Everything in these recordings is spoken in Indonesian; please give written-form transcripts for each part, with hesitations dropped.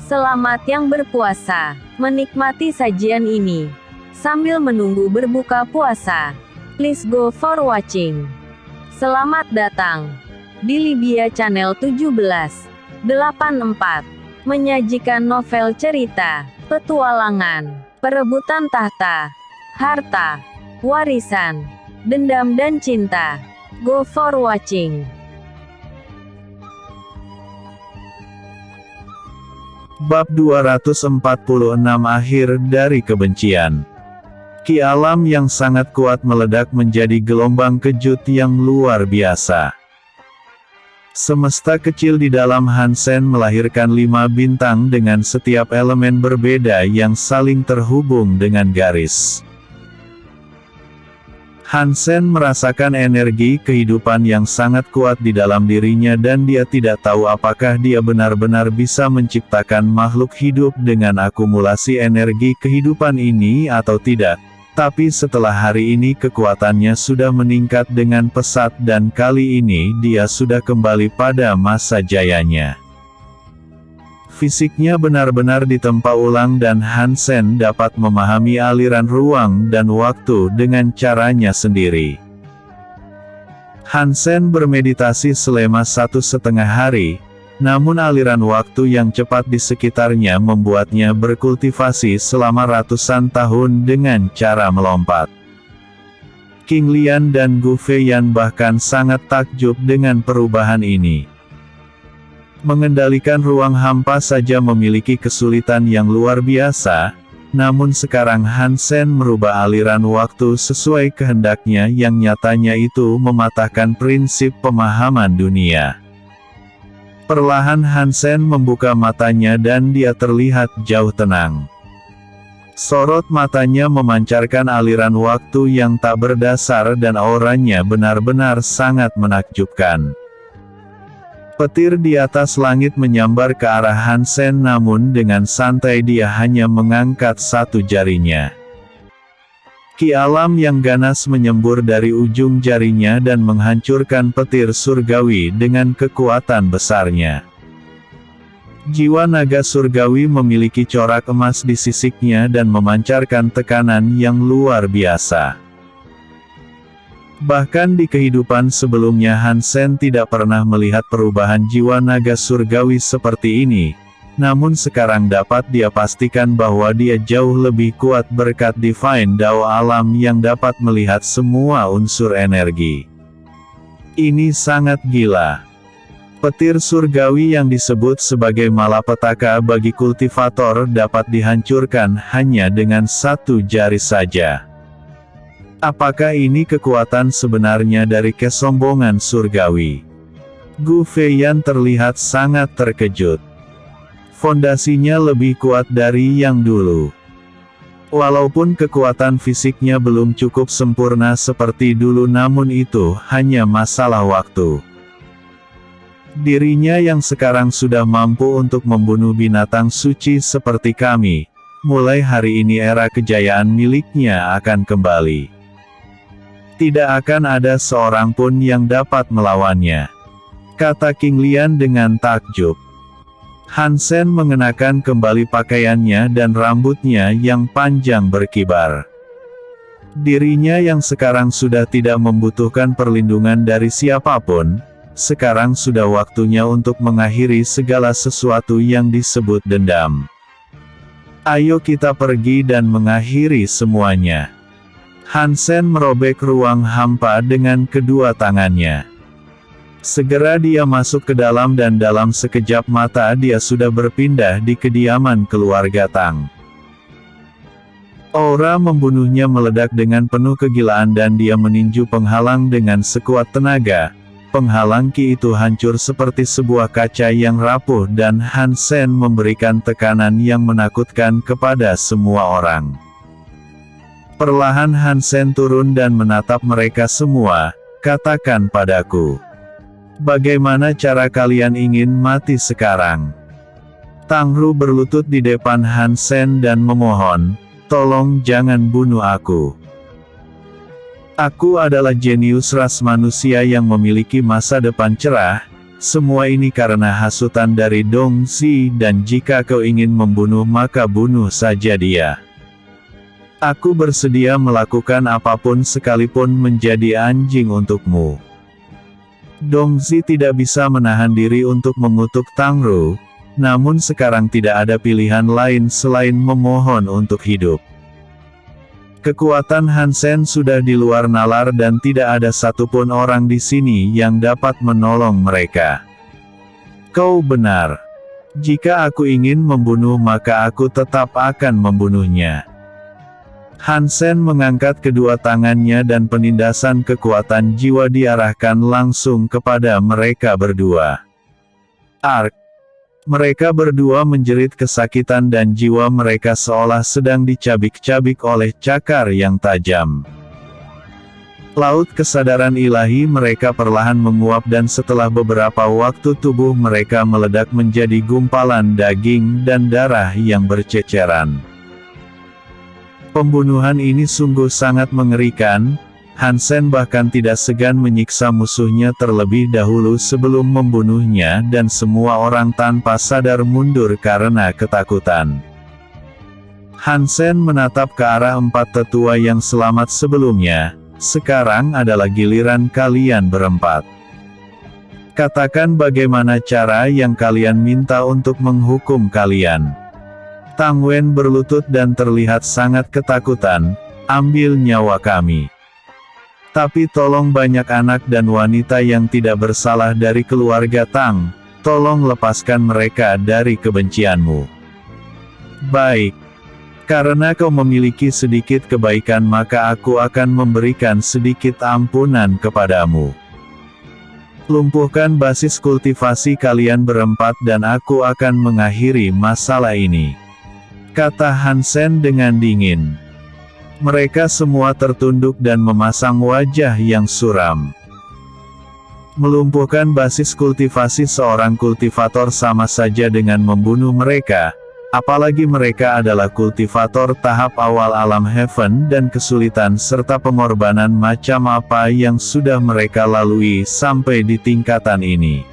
Selamat yang berpuasa, menikmati sajian ini sambil menunggu berbuka puasa. Please go for watching. Selamat datang di Libya Channel 1784, menyajikan novel cerita, petualangan, perebutan tahta, harta, warisan, dendam dan cinta. Go for watching. Bab 246 Akhir dari Kebencian. Ki alam yang sangat kuat meledak menjadi gelombang kejut yang luar biasa. Semesta kecil di dalam Hansen melahirkan 5 bintang dengan setiap elemen berbeda yang saling terhubung dengan garis. Hansen merasakan energi kehidupan yang sangat kuat di dalam dirinya dan dia tidak tahu apakah dia benar-benar bisa menciptakan makhluk hidup dengan akumulasi energi kehidupan ini atau tidak. Tapi setelah hari ini kekuatannya sudah meningkat dengan pesat dan kali ini dia sudah kembali pada masa jayanya. Fisiknya benar-benar ditempa ulang dan Hansen dapat memahami aliran ruang dan waktu dengan caranya sendiri. Hansen bermeditasi selama 1,5 hari, namun aliran waktu yang cepat di sekitarnya membuatnya berkultivasi selama ratusan tahun dengan cara melompat. King Lian dan Gu Feiyan bahkan sangat takjub dengan perubahan ini. Mengendalikan ruang hampa saja memiliki kesulitan yang luar biasa, namun sekarang Hansen merubah aliran waktu sesuai kehendaknya yang nyatanya itu mematahkan prinsip pemahaman dunia. Perlahan Hansen membuka matanya dan dia terlihat jauh tenang. Sorot matanya memancarkan aliran waktu yang tak berdasar dan auranya benar-benar sangat menakjubkan. Petir di atas langit menyambar ke arah Hansen namun dengan santai dia hanya mengangkat satu jarinya. Ki alam yang ganas menyembur dari ujung jarinya dan menghancurkan petir surgawi dengan kekuatan besarnya. Jiwa naga surgawi memiliki corak emas di sisiknya dan memancarkan tekanan yang luar biasa. Bahkan di kehidupan sebelumnya Hansen tidak pernah melihat perubahan jiwa naga surgawi seperti ini, namun sekarang dapat dia pastikan bahwa dia jauh lebih kuat berkat Divine Dao alam yang dapat melihat semua unsur energi. Ini sangat gila. Petir surgawi yang disebut sebagai malapetaka bagi kultivator dapat dihancurkan hanya dengan satu jari saja. Apakah ini kekuatan sebenarnya dari kesombongan surgawi? Gu Feiyan terlihat sangat terkejut. Fondasinya lebih kuat dari yang dulu. Walaupun kekuatan fisiknya belum cukup sempurna seperti dulu namun itu hanya masalah waktu. Dirinya yang sekarang sudah mampu untuk membunuh binatang suci seperti kami, mulai hari ini era kejayaan miliknya akan kembali. Tidak akan ada seorang pun yang dapat melawannya, kata King Lian dengan takjub. Hansen mengenakan kembali pakaiannya dan rambutnya yang panjang berkibar. Dirinya yang sekarang sudah tidak membutuhkan perlindungan dari siapapun, sekarang sudah waktunya untuk mengakhiri segala sesuatu yang disebut dendam. Ayo kita pergi dan mengakhiri semuanya. Hansen merobek ruang hampa dengan kedua tangannya. Segera dia masuk ke dalam dan dalam sekejap mata dia sudah berpindah di kediaman keluarga Tang. Aura membunuhnya meledak dengan penuh kegilaan dan dia meninju penghalang dengan sekuat tenaga. Penghalang Ki itu hancur seperti sebuah kaca yang rapuh dan Hansen memberikan tekanan yang menakutkan kepada semua orang. Perlahan Hansen turun dan menatap mereka semua, katakan padaku. Bagaimana cara kalian ingin mati sekarang? Tang Ru berlutut di depan Hansen dan memohon, tolong jangan bunuh aku. Aku adalah jenius ras manusia yang memiliki masa depan cerah, Semua ini karena hasutan dari Dong Zi, dan jika kau ingin membunuh maka bunuh saja dia. Aku bersedia melakukan apapun sekalipun menjadi anjing untukmu. Dong Zi tidak bisa menahan diri untuk mengutuk Tang Ru, namun sekarang tidak ada pilihan lain selain memohon untuk hidup. Kekuatan Han Sen sudah di luar nalar dan tidak ada satupun orang di sini yang dapat menolong mereka. Kau benar. Jika aku ingin membunuh maka aku tetap akan membunuhnya. Han Sen mengangkat kedua tangannya dan penindasan kekuatan jiwa diarahkan langsung kepada mereka berdua. Ark. Mereka berdua menjerit kesakitan dan jiwa mereka seolah sedang dicabik-cabik oleh cakar yang tajam. Laut kesadaran ilahi mereka perlahan menguap dan setelah beberapa waktu tubuh mereka meledak menjadi gumpalan daging dan darah yang berceceran. Pembunuhan ini sungguh sangat mengerikan. Han Sen bahkan tidak segan menyiksa musuhnya terlebih dahulu sebelum membunuhnya dan semua orang tanpa sadar mundur karena ketakutan. Han Sen menatap ke arah empat tetua yang selamat sebelumnya, sekarang adalah giliran kalian berempat. Katakan bagaimana cara yang kalian minta untuk menghukum kalian. Tang Wen berlutut dan terlihat sangat ketakutan, ambil nyawa kami. Tapi tolong banyak anak dan wanita yang tidak bersalah dari keluarga Tang, tolong lepaskan mereka dari kebencianmu. Baik. Karena kau memiliki sedikit kebaikan maka aku akan memberikan sedikit ampunan kepadamu. Lumpuhkan basis kultivasi kalian berempat dan aku akan mengakhiri masalah ini. Kata Han Sen dengan dingin. Mereka semua tertunduk dan memasang wajah yang suram. Melumpuhkan basis kultivasi seorang kultivator sama saja dengan membunuh mereka, apalagi mereka adalah kultivator tahap awal alam Heaven dan kesulitan serta pengorbanan macam apa yang sudah mereka lalui sampai di tingkatan ini.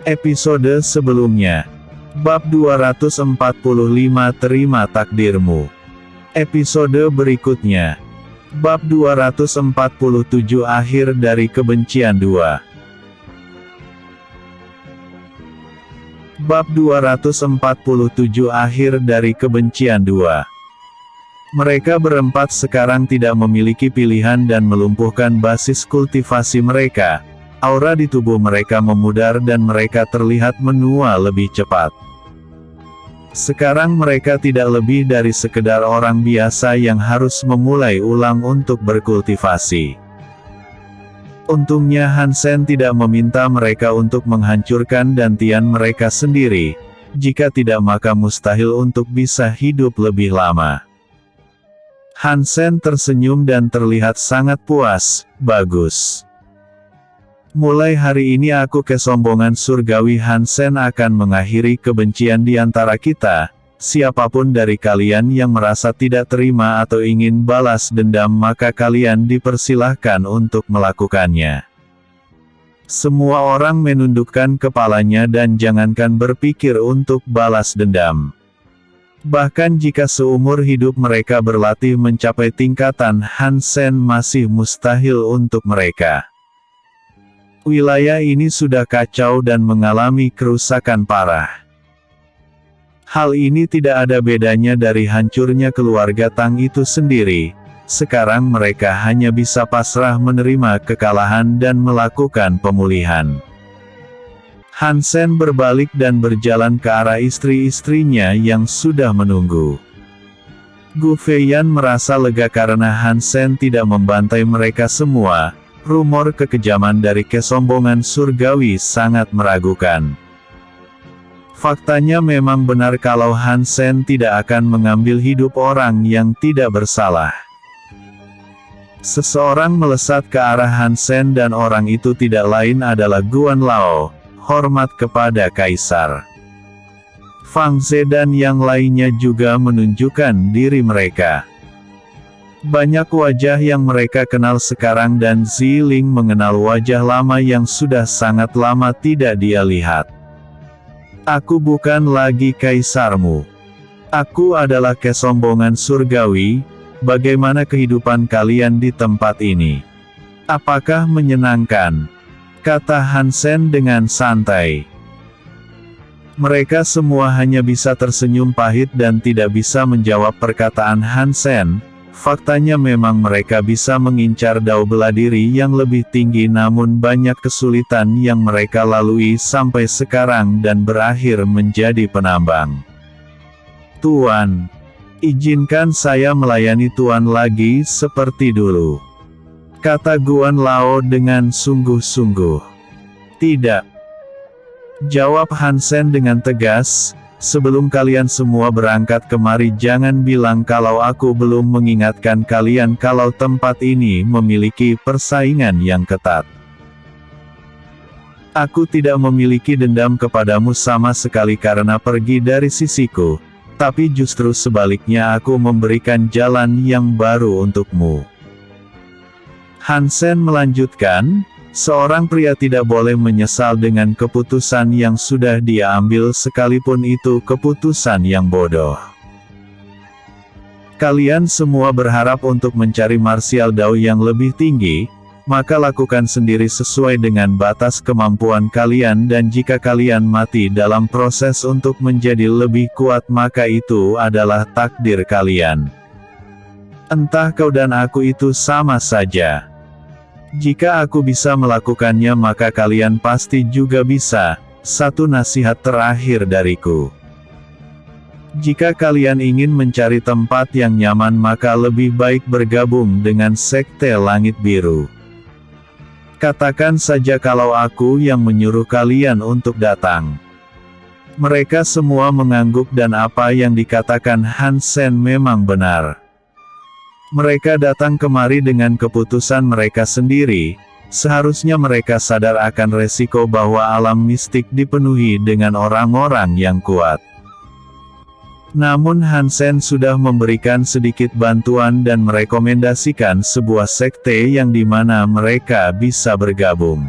Episode sebelumnya. Bab 245 Terima Takdirmu. Episode berikutnya. Bab 247 Akhir dari Kebencian 2. Bab 247 Akhir dari Kebencian 2. Mereka berempat sekarang tidak memiliki pilihan dan melumpuhkan basis kultivasi mereka. Aura di tubuh mereka memudar dan mereka terlihat menua lebih cepat. Sekarang mereka tidak lebih dari sekedar orang biasa yang harus memulai ulang untuk berkultivasi. Untungnya Han Sen tidak meminta mereka untuk menghancurkan dantian mereka sendiri, jika tidak maka mustahil untuk bisa hidup lebih lama. Han Sen tersenyum dan terlihat sangat puas, bagus. Mulai hari ini aku kesombongan surgawi Han Sen akan mengakhiri kebencian di antara kita. Siapapun dari kalian yang merasa tidak terima atau ingin balas dendam maka kalian dipersilahkan untuk melakukannya. Semua orang menundukkan kepalanya dan jangankan berpikir untuk balas dendam. Bahkan jika seumur hidup mereka berlatih mencapai tingkatan Han Sen masih mustahil untuk mereka. Wilayah ini sudah kacau dan mengalami kerusakan parah. Hal ini tidak ada bedanya dari hancurnya keluarga Tang itu sendiri. Sekarang mereka hanya bisa pasrah menerima kekalahan dan melakukan pemulihan. Han Sen berbalik dan berjalan ke arah istri-istrinya yang sudah menunggu. Gu Feiyan merasa lega karena Han Sen tidak membantai mereka semua. Rumor kekejaman dari kesombongan surgawi sangat meragukan. Faktanya memang benar kalau Han Sen tidak akan mengambil hidup orang yang tidak bersalah. Seseorang melesat ke arah Han Sen dan orang itu tidak lain adalah Guan Lao, hormat kepada Kaisar. Fang Ze dan yang lainnya juga menunjukkan diri mereka. Banyak wajah yang mereka kenal sekarang dan Ziling mengenal wajah lama yang sudah sangat lama tidak dia lihat. Aku bukan lagi kaisarmu. Aku adalah kesombongan surgawi. Bagaimana kehidupan kalian di tempat ini? Apakah menyenangkan? Kata Hansen dengan santai. Mereka semua hanya bisa tersenyum pahit dan tidak bisa menjawab perkataan Hansen. Faktanya memang mereka bisa mengincar dao bela diri yang lebih tinggi, namun banyak kesulitan yang mereka lalui sampai sekarang dan berakhir menjadi penambang. Tuan, izinkan saya melayani Tuan lagi seperti dulu, kata Guan Lao dengan sungguh-sungguh. Tidak, jawab Hansen dengan tegas. Sebelum kalian semua berangkat kemari jangan bilang kalau aku belum mengingatkan kalian kalau tempat ini memiliki persaingan yang ketat. Aku tidak memiliki dendam kepadamu sama sekali karena pergi dari sisiku, tapi justru sebaliknya aku memberikan jalan yang baru untukmu. Hansen melanjutkan, seorang pria tidak boleh menyesal dengan keputusan yang sudah dia ambil sekalipun itu keputusan yang bodoh. Kalian semua berharap untuk mencari martial dao yang lebih tinggi, maka lakukan sendiri sesuai dengan batas kemampuan kalian dan jika kalian mati dalam proses untuk menjadi lebih kuat maka itu adalah takdir kalian. Entah kau dan aku itu sama saja. Jika aku bisa melakukannya maka kalian pasti juga bisa. Satu nasihat terakhir dariku. Jika kalian ingin mencari tempat yang nyaman maka lebih baik bergabung dengan Sekte Langit Biru. Katakan saja kalau aku yang menyuruh kalian untuk datang. Mereka semua mengangguk dan apa yang dikatakan Hansen memang benar. Mereka datang kemari dengan keputusan mereka sendiri, seharusnya mereka sadar akan resiko bahwa alam mistik dipenuhi dengan orang-orang yang kuat. Namun Hansen sudah memberikan sedikit bantuan dan merekomendasikan sebuah sekte yang dimana mereka bisa bergabung.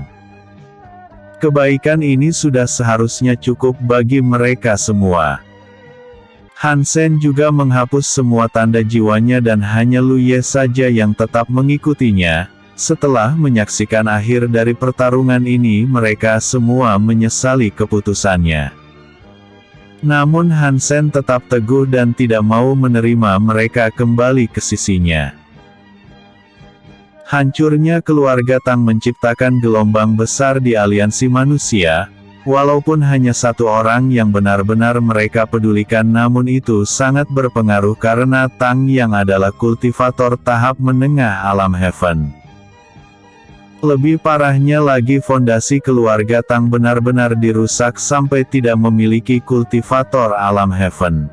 Kebaikan ini sudah seharusnya cukup bagi mereka semua. Hansen juga menghapus semua tanda jiwanya dan hanya Lu Ye saja yang tetap mengikutinya. Setelah menyaksikan akhir dari pertarungan ini mereka semua menyesali keputusannya. Namun Hansen tetap teguh dan tidak mau menerima mereka kembali ke sisinya. Hancurnya keluarga Tang menciptakan gelombang besar di aliansi manusia. Walaupun hanya satu orang yang benar-benar mereka pedulikan namun itu sangat berpengaruh karena Tang yang adalah kultivator tahap menengah alam Heaven. Lebih parahnya lagi fondasi keluarga Tang benar-benar dirusak sampai tidak memiliki kultivator alam Heaven.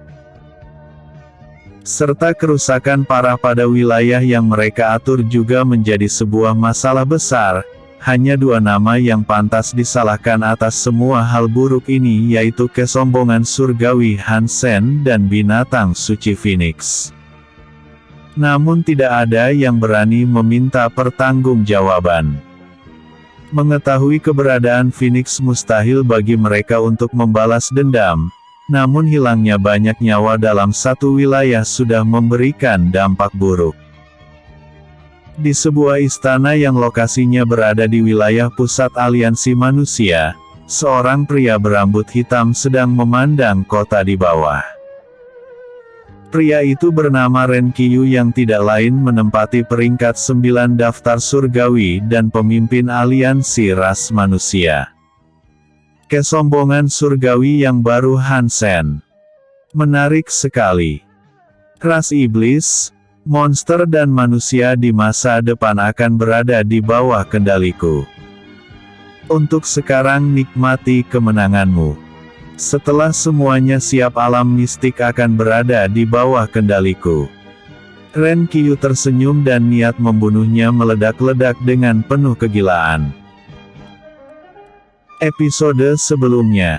Serta kerusakan parah pada wilayah yang mereka atur juga menjadi sebuah masalah besar. Hanya dua nama yang pantas disalahkan atas semua hal buruk ini yaitu kesombongan surgawi Hansen dan binatang suci Phoenix. Namun tidak ada yang berani meminta pertanggungjawaban. Mengetahui keberadaan Phoenix mustahil bagi mereka untuk membalas dendam, namun hilangnya banyak nyawa dalam satu wilayah sudah memberikan dampak buruk. Di sebuah istana yang lokasinya berada di wilayah pusat aliansi manusia, seorang pria berambut hitam sedang memandang kota di bawah. Pria itu bernama Ren Qiyu yang tidak lain menempati peringkat 9 daftar surgawi dan pemimpin aliansi ras manusia. Kesombongan surgawi yang baru Hansen. Menarik sekali. Ras iblis, monster dan manusia di masa depan akan berada di bawah kendaliku. Untuk sekarang nikmati kemenanganmu. Setelah semuanya siap alam mistik akan berada di bawah kendaliku. Ren Qiyu tersenyum dan niat membunuhnya meledak-ledak dengan penuh kegilaan. Episode sebelumnya.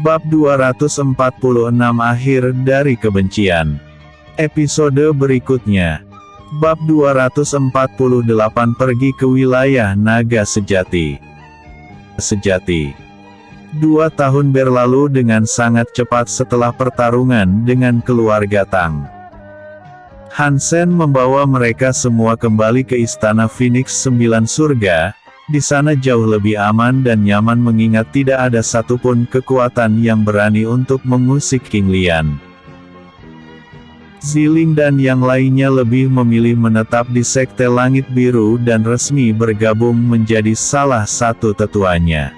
Bab 246 Akhir dari Kebencian. Episode berikutnya. Bab 248 pergi ke wilayah naga sejati. 2 tahun berlalu dengan sangat cepat setelah pertarungan dengan keluarga Tang. Hansen membawa mereka semua kembali ke Istana Phoenix 9 Surga. Di sana jauh lebih aman dan nyaman mengingat tidak ada satupun kekuatan yang berani untuk mengusik King Lian. Ziling dan yang lainnya lebih memilih menetap di Sekte Langit Biru dan resmi bergabung menjadi salah satu tetuanya.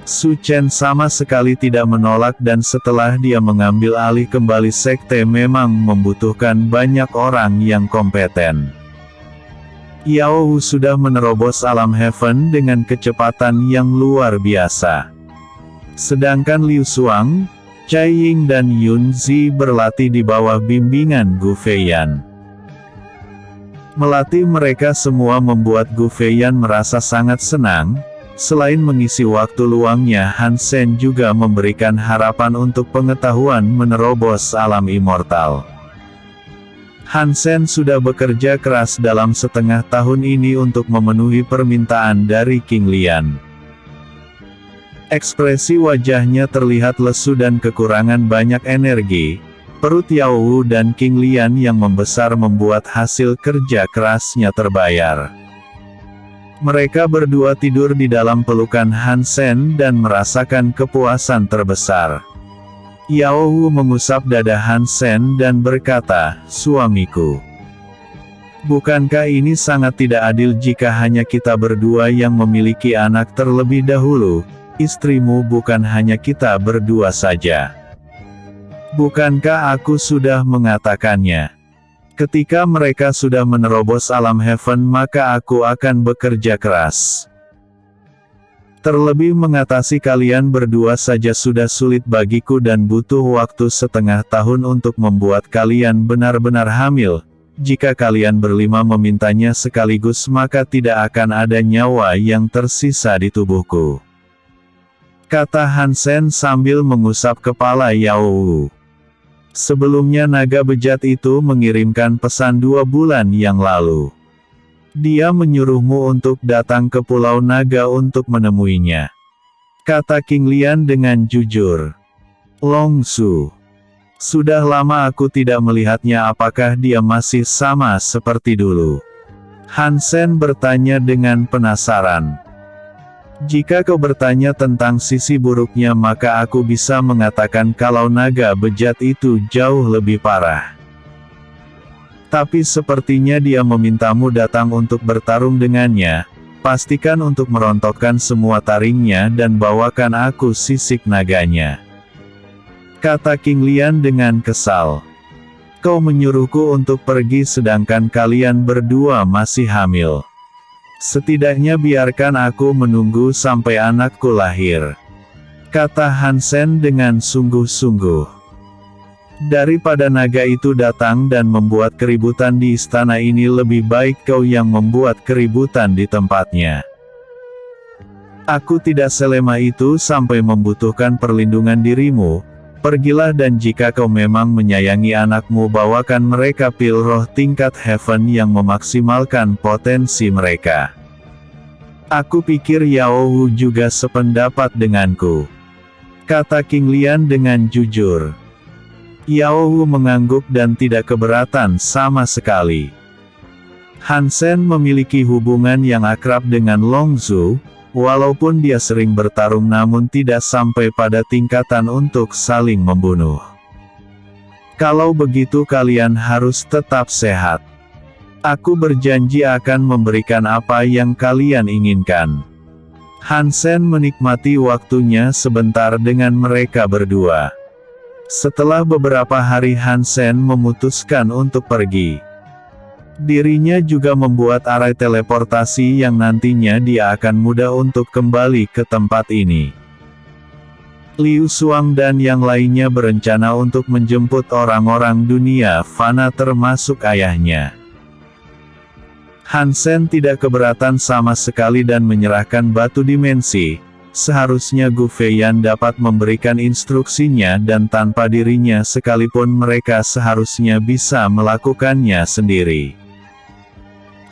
Su Chen sama sekali tidak menolak dan setelah dia mengambil alih kembali sekte memang membutuhkan banyak orang yang kompeten. Yao Wu sudah menerobos alam Heaven dengan kecepatan yang luar biasa. Sedangkan Liu Xuang, Cai Ying dan Yun Zi berlatih di bawah bimbingan Gu Feiyan. Melatih mereka semua membuat Gu Feiyan merasa sangat senang. Selain mengisi waktu luangnya, Hansen juga memberikan harapan untuk pengetahuan menerobos alam immortal. Hansen sudah bekerja keras dalam setengah tahun ini untuk memenuhi permintaan dari King Lian. Ekspresi wajahnya terlihat lesu dan kekurangan banyak energi. Perut Yao Wu dan King Lian yang membesar membuat hasil kerja kerasnya terbayar. Mereka berdua tidur di dalam pelukan Hansen dan merasakan kepuasan terbesar. Yao Wu mengusap dada Hansen dan berkata, "Suamiku, bukankah ini sangat tidak adil jika hanya kita berdua yang memiliki anak terlebih dahulu? Istrimu bukan hanya kita berdua saja. Bukankah aku sudah mengatakannya? Ketika mereka sudah menerobos alam Heaven maka aku akan bekerja keras. Terlebih mengatasi kalian berdua saja sudah sulit bagiku dan butuh waktu setengah tahun untuk membuat kalian benar-benar hamil. Jika kalian berlima memintanya sekaligus maka tidak akan ada nyawa yang tersisa di tubuhku," kata Hansen sambil mengusap kepala Yao Wu. Sebelumnya naga bejat itu mengirimkan pesan 2 bulan yang lalu. Dia menyuruhmu untuk datang ke Pulau Naga untuk menemuinya, kata King Lian dengan jujur. Long Su, sudah lama aku tidak melihatnya, apakah dia masih sama seperti dulu? Hansen bertanya dengan penasaran. Jika kau bertanya tentang sisi buruknya maka aku bisa mengatakan kalau naga bejat itu jauh lebih parah. Tapi sepertinya dia memintamu datang untuk bertarung dengannya. Pastikan untuk merontokkan semua taringnya dan bawakan aku sisik naganya, kata King Lian dengan kesal. Kau menyuruhku untuk pergi sedangkan kalian berdua masih hamil. Setidaknya biarkan aku menunggu sampai anakku lahir, kata Hansen dengan sungguh-sungguh. Daripada naga itu datang dan membuat keributan di istana ini, lebih baik kau yang membuat keributan di tempatnya. Aku tidak selemah itu sampai membutuhkan perlindungan dirimu. Pergilah dan jika kau memang menyayangi anakmu bawakan mereka pil roh tingkat Heaven yang memaksimalkan potensi mereka. Aku pikir Yao Wu juga sependapat denganku, kata King Lian dengan jujur. Yao Wu mengangguk dan tidak keberatan sama sekali. Hansen memiliki hubungan yang akrab dengan Long Zhu, walaupun dia sering bertarung namun tidak sampai pada tingkatan untuk saling membunuh. Kalau begitu kalian harus tetap sehat. Aku berjanji akan memberikan apa yang kalian inginkan. Hansen menikmati waktunya sebentar dengan mereka berdua. Setelah beberapa hari Hansen memutuskan untuk pergi. Dirinya juga membuat arai teleportasi yang nantinya dia akan mudah untuk kembali ke tempat ini. Liu Xuang dan yang lainnya berencana untuk menjemput orang-orang dunia fana termasuk ayahnya. Hansen tidak keberatan sama sekali dan menyerahkan batu dimensi. seharusnya Gu Feiyan dapat memberikan instruksinya dan tanpa dirinya sekalipun mereka seharusnya bisa melakukannya sendiri.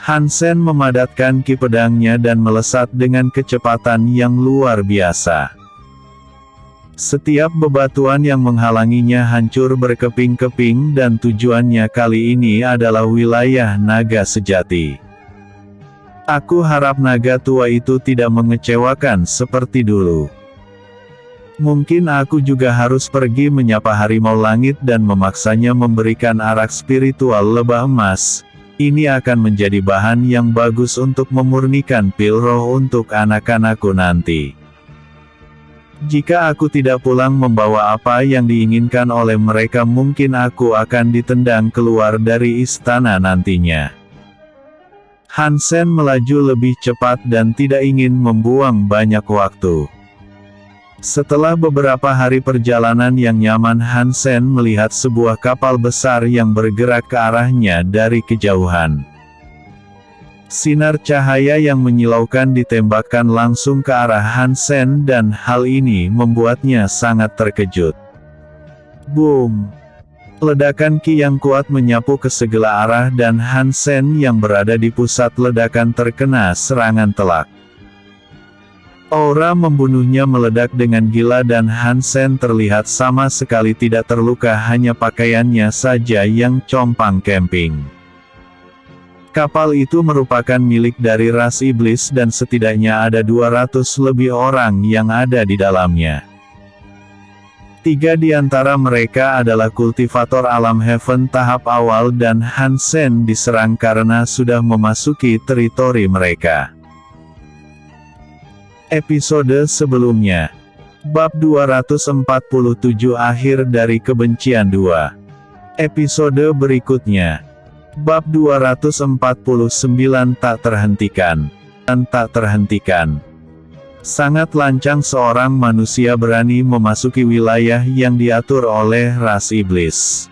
Han Sen memadatkan ki pedangnya dan melesat dengan kecepatan yang luar biasa. Setiap bebatuan yang menghalanginya hancur berkeping-keping dan tujuannya kali ini adalah wilayah naga sejati. Aku harap naga tua itu tidak mengecewakan seperti dulu. Mungkin aku juga harus pergi menyapa harimau langit dan memaksanya memberikan arak spiritual lebah emas. Ini akan menjadi bahan yang bagus untuk memurnikan pil roh untuk anak-anakku nanti. Jika aku tidak pulang membawa apa yang diinginkan oleh mereka, mungkin aku akan ditendang keluar dari istana nantinya. Han Sen melaju lebih cepat dan tidak ingin membuang banyak waktu. Setelah beberapa hari perjalanan yang nyaman, Han Sen melihat sebuah kapal besar yang bergerak ke arahnya dari kejauhan. Sinar cahaya yang menyilaukan ditembakkan langsung ke arah Han Sen dan hal ini membuatnya sangat terkejut. Boom! Ledakan ki yang kuat menyapu ke segala arah dan Han Sen yang berada di pusat ledakan terkena serangan telak. Aura membunuhnya meledak dengan gila dan Han Sen terlihat sama sekali tidak terluka, hanya pakaiannya saja yang compang-camping. Kapal itu merupakan milik dari ras iblis dan setidaknya ada 200 lebih orang yang ada di dalamnya. 3 di antara mereka adalah kultivator alam Heaven tahap awal dan Han Sen diserang karena sudah memasuki teritori mereka. Episode sebelumnya. Bab 247 Akhir dari Kebencian 2. Episode berikutnya. Bab 249 Tak terhentikan. Sangat lancang seorang manusia berani memasuki wilayah yang diatur oleh ras iblis.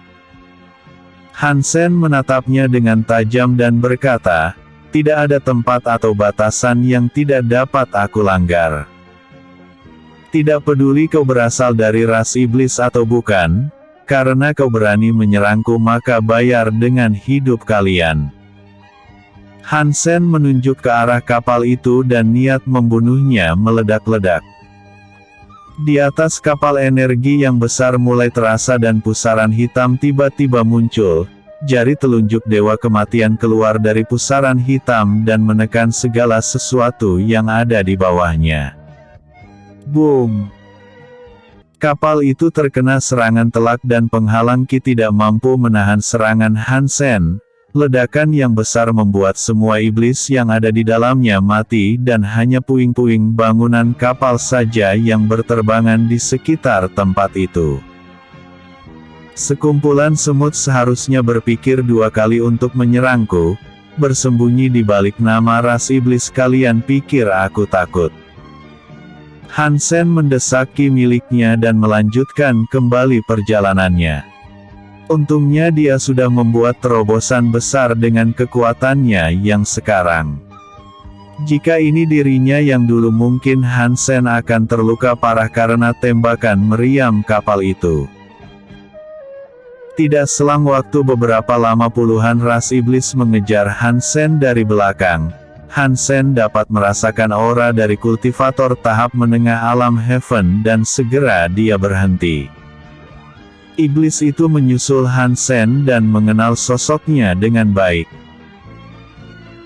Han Sen menatapnya dengan tajam dan berkata, tidak ada tempat atau batasan yang tidak dapat aku langgar. Tidak peduli kau berasal dari ras iblis atau bukan, karena kau berani menyerangku maka bayar dengan hidup kalian. Han Sen menunjuk ke arah kapal itu dan niat membunuhnya meledak-ledak. Di atas kapal energi yang besar mulai terasa dan pusaran hitam tiba-tiba muncul. Jari telunjuk Dewa Kematian keluar dari pusaran hitam dan menekan segala sesuatu yang ada di bawahnya. Boom! Kapal itu terkena serangan telak dan penghalang ki tidak mampu menahan serangan Han Sen. Ledakan yang besar membuat semua iblis yang ada di dalamnya mati dan hanya puing-puing bangunan kapal saja yang berterbangan di sekitar tempat itu. Sekumpulan semut seharusnya berpikir 2 kali untuk menyerangku, bersembunyi di balik nama ras iblis kalian pikir aku takut. Han Sen mendesak ki miliknya dan melanjutkan kembali perjalanannya. Untungnya dia sudah membuat terobosan besar dengan kekuatannya yang sekarang. Jika ini dirinya yang dulu, mungkin Han Sen akan terluka parah karena tembakan meriam kapal itu. Tidak selang waktu beberapa lama puluhan ras iblis mengejar Han Sen dari belakang. Han Sen dapat merasakan aura dari kultivator tahap menengah alam Heaven dan segera dia berhenti. Iblis itu menyusul Han Sen dan mengenal sosoknya dengan baik.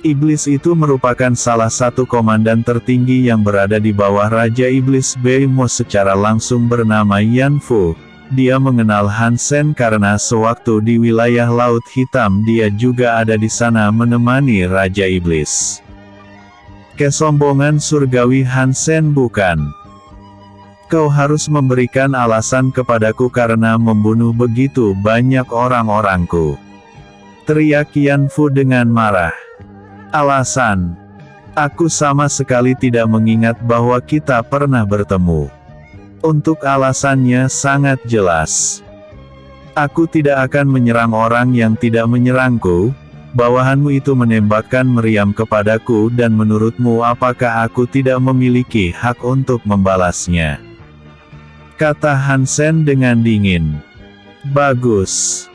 Iblis itu merupakan salah satu komandan tertinggi yang berada di bawah Raja Iblis Behemoth secara langsung bernama Yan Fu. Dia mengenal Han Sen karena sewaktu di wilayah Laut Hitam dia juga ada di sana menemani Raja Iblis. Kesombongan surgawi Han Sen bukan? Kau harus memberikan alasan kepadaku karena membunuh begitu banyak orang-orangku. Teriak Yan Fu dengan marah. Alasan? Aku sama sekali tidak mengingat bahwa kita pernah bertemu. Untuk alasannya sangat jelas. Aku tidak akan menyerang orang yang tidak menyerangku. bawahanmu itu menembakkan meriam kepadaku dan menurutmu apakah aku tidak memiliki hak untuk membalasnya? Kata Hansen dengan dingin. Bagus.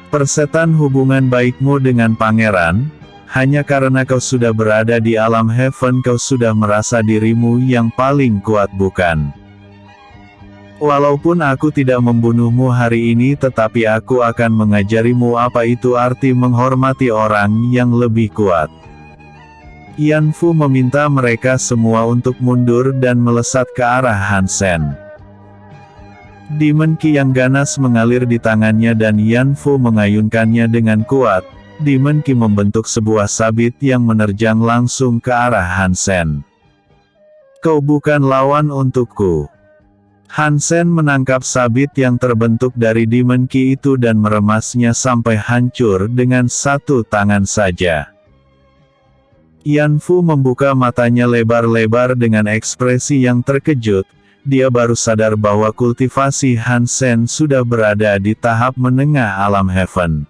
Persetan hubungan baikmu dengan pangeran, hanya karena kau sudah berada di alam Heaven kau sudah merasa dirimu yang paling kuat bukan? Walaupun aku tidak membunuhmu hari ini tetapi aku akan mengajarimu apa itu arti menghormati orang yang lebih kuat. Yan Fu meminta mereka semua untuk mundur dan melesat ke arah Hansen. Demon Ki yang ganas mengalir di tangannya dan Yan Fu mengayunkannya dengan kuat. Demon Ki membentuk sebuah sabit yang menerjang langsung ke arah Hansen. Kau bukan lawan untukku. Hansen menangkap sabit yang terbentuk dari Demon Ki itu dan meremasnya sampai hancur dengan satu tangan saja. Yan Fu membuka matanya lebar-lebar dengan ekspresi yang terkejut, dia baru sadar bahwa kultivasi Hansen sudah berada di tahap menengah alam Heaven.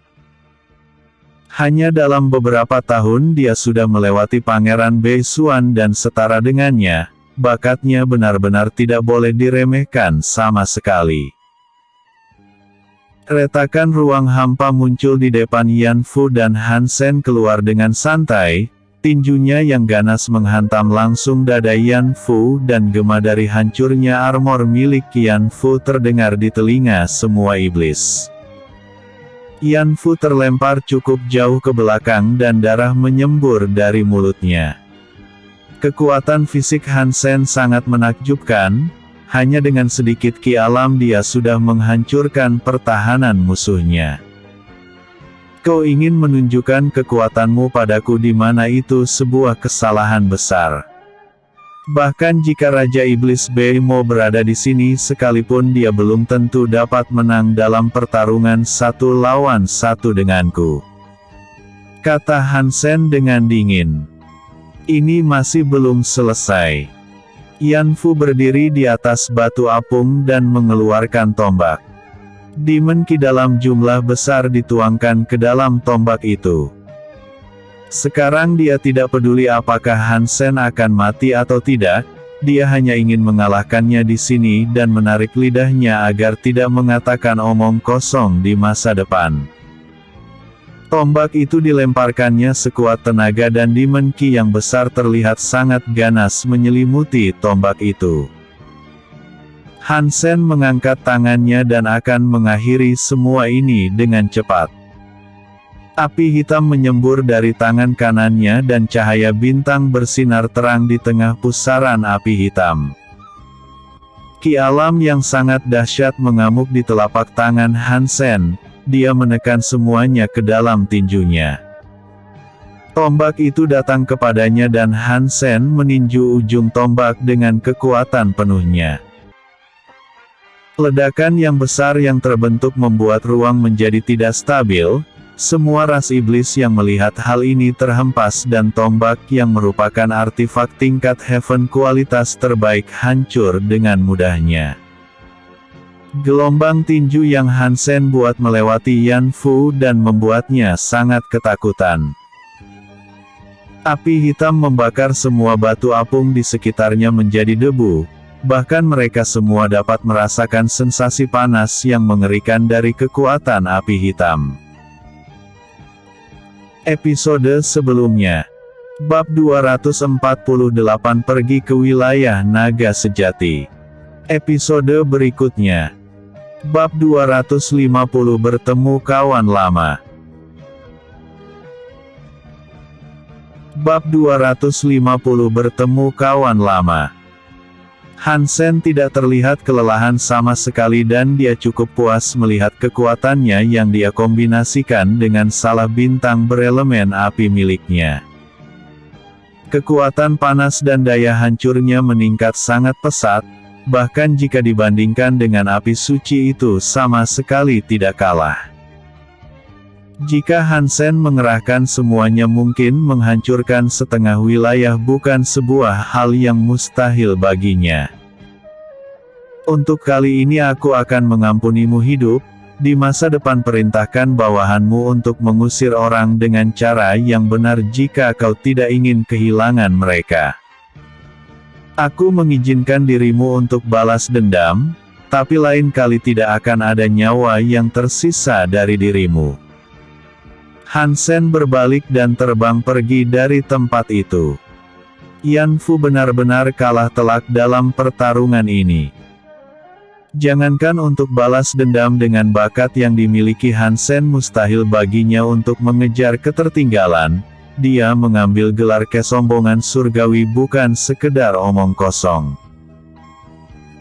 Hanya dalam beberapa tahun dia sudah melewati Pangeran Bei Xuan dan setara dengannya. Bakatnya benar-benar tidak boleh diremehkan sama sekali. Retakan ruang hampa muncul di depan Yan Fu dan Hansen keluar dengan santai, tinjunya yang ganas menghantam langsung dada Yan Fu dan gema dari hancurnya armor milik Yan Fu terdengar di telinga semua iblis. Yan Fu terlempar cukup jauh ke belakang dan darah menyembur dari mulutnya. Kekuatan fisik Hansen sangat menakjubkan, hanya dengan sedikit ki alam dia sudah menghancurkan pertahanan musuhnya. Kau ingin menunjukkan kekuatanmu padaku di mana itu sebuah kesalahan besar. Bahkan jika Raja Iblis Bei Mo berada di sini sekalipun dia belum tentu dapat menang dalam pertarungan 1 lawan 1 denganku. Kata Hansen dengan dingin. Ini masih belum selesai. Yan Fu berdiri di atas batu apung dan mengeluarkan tombak. Demon Ki dalam jumlah besar dituangkan ke dalam tombak itu. Sekarang dia tidak peduli apakah Hansen akan mati atau tidak, dia hanya ingin mengalahkannya di sini dan menarik lidahnya agar tidak mengatakan omong kosong di masa depan. Tombak itu dilemparkannya sekuat tenaga dan Demon Ki yang besar terlihat sangat ganas menyelimuti tombak itu. Hansen mengangkat tangannya dan akan mengakhiri semua ini dengan cepat. Api hitam menyembur dari tangan kanannya dan cahaya bintang bersinar terang di tengah pusaran api hitam. Ki alam yang sangat dahsyat mengamuk di telapak tangan Hansen. Dia menekan semuanya ke dalam tinjunya. Tombak itu datang kepadanya dan Hansen meninju ujung tombak dengan kekuatan penuhnya. Ledakan yang besar yang terbentuk membuat ruang menjadi tidak stabil. Semua ras iblis yang melihat hal ini terhempas dan tombak yang merupakan artefak tingkat Heaven kualitas terbaik hancur dengan mudahnya. Gelombang tinju yang Hansen buat melewati Yan Fu dan membuatnya sangat ketakutan. Api hitam membakar semua batu apung di sekitarnya menjadi debu, bahkan mereka semua dapat merasakan sensasi panas yang mengerikan dari kekuatan api hitam. Episode sebelumnya. Bab 248 pergi ke wilayah naga sejati. Episode berikutnya. Bab 250 bertemu kawan lama. Bab 250 bertemu kawan lama. Hansen tidak terlihat kelelahan sama sekali dan dia cukup puas melihat kekuatannya yang dia kombinasikan dengan salah bintang berelemen api miliknya. Kekuatan panas dan daya hancurnya meningkat sangat pesat. Bahkan jika dibandingkan dengan api suci itu sama sekali tidak kalah. Jika Hansen mengerahkan semuanya mungkin menghancurkan setengah wilayah bukan sebuah hal yang mustahil baginya. Untuk kali ini aku akan mengampunimu hidup, Di masa depan perintahkan bawahanmu untuk mengusir orang dengan cara yang benar jika kau tidak ingin kehilangan mereka. Aku mengizinkan dirimu untuk balas dendam, tapi lain kali tidak akan ada nyawa yang tersisa dari dirimu. Han Sen berbalik dan terbang pergi dari tempat itu. Yan Fu benar-benar kalah telak dalam pertarungan ini. Jangankan untuk balas dendam dengan bakat yang dimiliki Han Sen, mustahil baginya untuk mengejar ketertinggalan. Dia mengambil gelar kesombongan surgawi bukan sekedar omong kosong.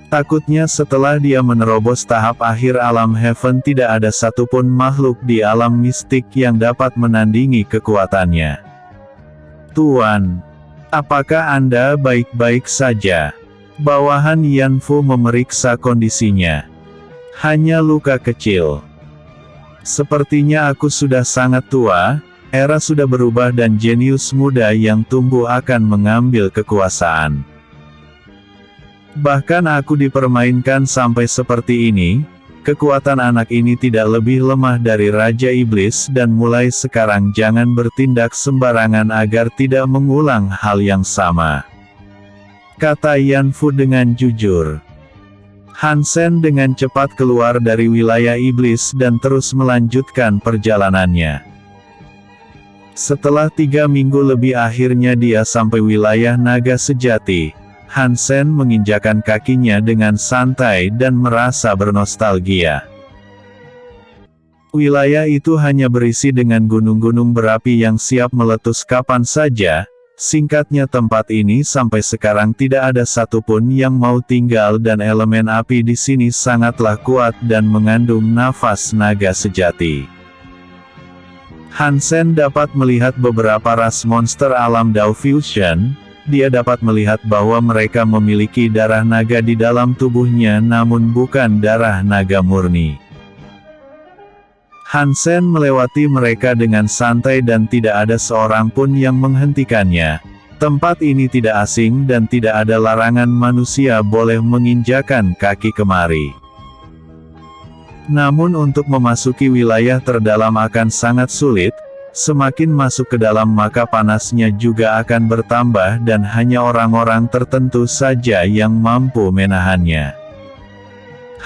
Takutnya setelah dia menerobos tahap akhir alam Heaven, tidak ada satupun makhluk di alam mistik yang dapat menandingi kekuatannya. Tuan, apakah Anda baik-baik saja? Bawahan Yan Fu memeriksa kondisinya. Hanya luka kecil. Sepertinya aku sudah sangat tua, era sudah berubah dan jenius muda yang tumbuh akan mengambil kekuasaan. Bahkan aku dipermainkan sampai seperti ini, kekuatan anak ini tidak lebih lemah dari Raja Iblis dan mulai sekarang jangan bertindak sembarangan agar tidak mengulang hal yang sama. Kata Yan Fu dengan jujur. Han Sen dengan cepat keluar dari wilayah iblis dan terus melanjutkan perjalanannya. Setelah 3 minggu lebih akhirnya dia sampai wilayah naga sejati. Han Sen menginjakan kakinya dengan santai dan merasa bernostalgia. Wilayah itu hanya berisi dengan gunung-gunung berapi yang siap meletus kapan saja. Singkatnya, tempat ini sampai sekarang tidak ada satupun yang mau tinggal dan elemen api di sini sangatlah kuat dan mengandung nafas naga sejati. Han Sen dapat melihat beberapa ras monster alam Dao Fusion. Dia dapat melihat bahwa mereka memiliki darah naga di dalam tubuhnya namun bukan darah naga murni. Han Sen melewati mereka dengan santai dan tidak ada seorang pun yang menghentikannya. Tempat ini tidak asing dan tidak ada larangan manusia boleh menginjakan kaki kemari. Namun untuk memasuki wilayah terdalam akan sangat sulit. Semakin masuk ke dalam maka panasnya juga akan bertambah dan hanya orang-orang tertentu saja yang mampu menahannya.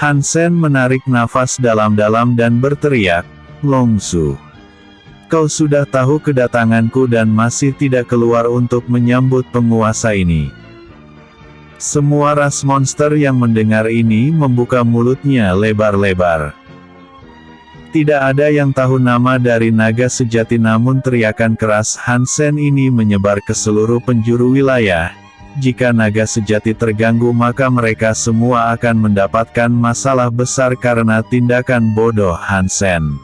Han Sen menarik nafas dalam-dalam dan berteriak, "Longzu, kau sudah tahu kedatanganku dan masih tidak keluar untuk menyambut penguasa ini." Semua ras monster yang mendengar ini membuka mulutnya lebar-lebar. Tidak ada yang tahu nama dari naga sejati namun teriakan keras Han Sen ini menyebar ke seluruh penjuru wilayah. Jika naga sejati terganggu maka mereka semua akan mendapatkan masalah besar karena tindakan bodoh Han Sen.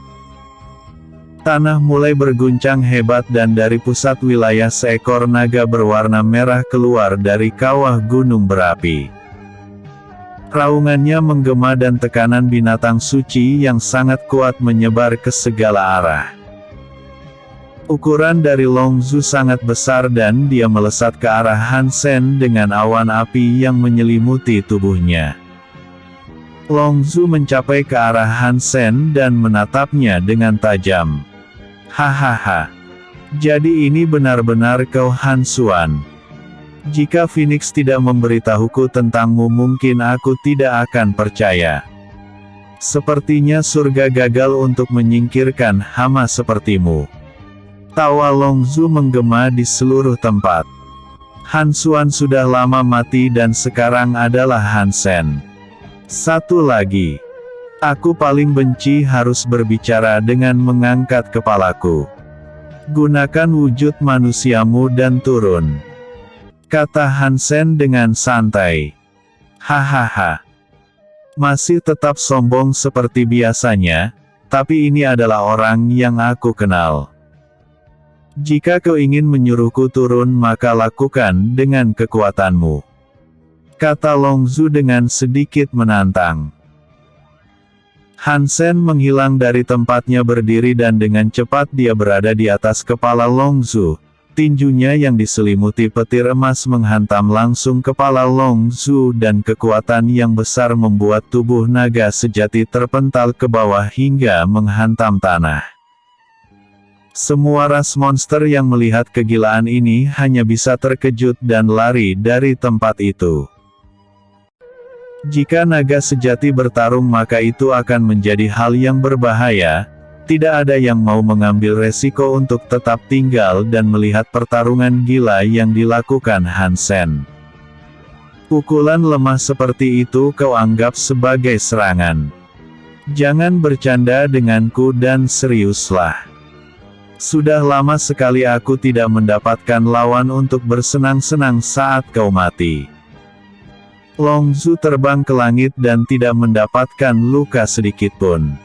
Tanah mulai berguncang hebat dan dari pusat wilayah seekor naga berwarna merah keluar dari kawah gunung berapi. Raungannya menggema dan tekanan binatang suci yang sangat kuat menyebar ke segala arah. Ukuran dari Longzu sangat besar dan dia melesat ke arah Han Sen dengan awan api yang menyelimuti tubuhnya. Longzu mencapai ke arah Han Sen dan menatapnya dengan tajam. "Hahaha. Jadi ini benar-benar kau Han Xuan. Jika Phoenix tidak memberitahuku tentangmu mungkin aku tidak akan percaya. Sepertinya surga gagal untuk menyingkirkan hama sepertimu." Tawa Longzu menggema di seluruh tempat. Han Xuan sudah lama mati dan sekarang adalah Han Sen. Satu lagi. Aku paling benci harus berbicara dengan mengangkat kepalaku. Gunakan wujud manusiamu dan turun. Kata Han Sen dengan santai. "Hahaha. Masih tetap sombong seperti biasanya, tapi ini adalah orang yang aku kenal. Jika kau ingin menyuruhku turun maka lakukan dengan kekuatanmu." Kata Longzu dengan sedikit menantang. Han Sen menghilang dari tempatnya berdiri dan dengan cepat dia berada di atas kepala Longzu. Tinjunya yang diselimuti petir emas menghantam langsung kepala Long Zhu dan kekuatan yang besar membuat tubuh naga sejati terpental ke bawah hingga menghantam tanah. Semua ras monster yang melihat kegilaan ini hanya bisa terkejut dan lari dari tempat itu. Jika naga sejati bertarung maka itu akan menjadi hal yang berbahaya. Tidak ada yang mau mengambil resiko untuk tetap tinggal dan melihat pertarungan gila yang dilakukan Hansen. Pukulan lemah seperti itu kau anggap sebagai serangan. Jangan bercanda denganku dan seriuslah. Sudah lama sekali aku tidak mendapatkan lawan untuk bersenang-senang saat kau mati. Long Zhu terbang ke langit dan tidak mendapatkan luka sedikitpun.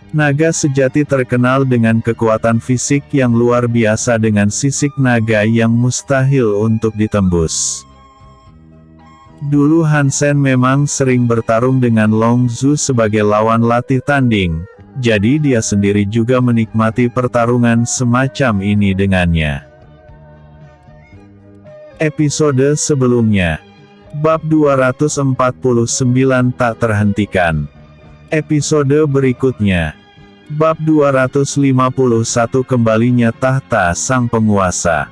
Naga sejati terkenal dengan kekuatan fisik yang luar biasa dengan sisik naga yang mustahil untuk ditembus. Dulu Hansen memang sering bertarung dengan Long Zhu sebagai lawan latih tanding, jadi dia sendiri juga menikmati pertarungan semacam ini dengannya. Episode sebelumnya, Bab 249 tak terhentikan. Episode berikutnya, Bab 251 kembalinya tahta sang penguasa.